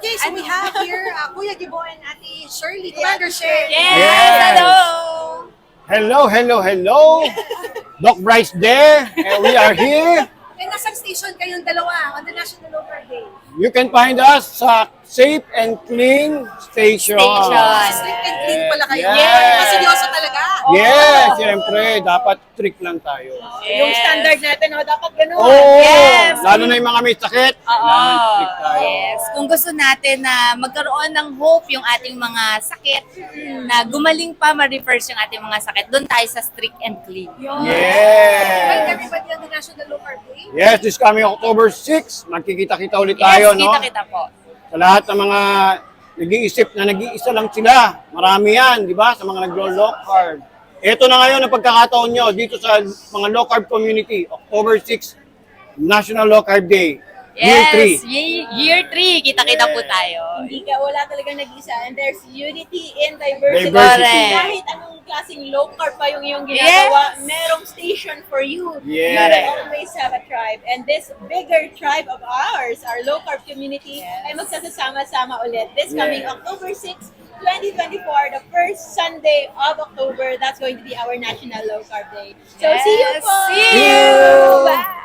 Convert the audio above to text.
Okay, so we have here Kuya Gibo and Ate Shirley, Commander Shirley. Yes! Hello! Hello, hello, hello! Doc Bryce there, and we are here. And nasang station kayong dalawa on the National Local Day? You can find us sa Safe and Clean Station. Strict and clean pala kayo. Yes. Mas seryoso talaga. Yes, siyempre, dapat strict lang tayo. Yung standard natin, dapat ganun. Oo, Yes! lalo na yung mga may sakit, kailangan strict tayo. Yes. Kung gusto natin na magkaroon ng hope yung ating mga sakit, na gumaling pa, ma-reverse yung ating mga sakit, doon tayo sa strict and clean. Invite Yes! everybody on the National Local Day. Yes, this coming October 6, magkikita-kita ulit tayo, Yes, no? kita-kita po. Sa lahat ng mga nag-iisip na nag-iisa lang sila. Marami yan, di ba? Sa mga naglo-low carb. Ito na ngayon ang pagkakataon nyo dito sa mga low carb community. October 6, National Low Carb Day. Year 3. Year 3, kita-kita po tayo. Hindi ka, wala talagang nag-isa. And there's unity in diversity. Diversity. Kahit anong klaseng low carb pa yung iyong ginagawa, merong station for you. Yes. You always have a tribe. And this bigger tribe of ours, our low carb community, ay magsasama-sama ulit. This coming October 6, 2024, the first Sunday of October, that's going to be our National Low Carb Day. So, see you po! See you! Bye!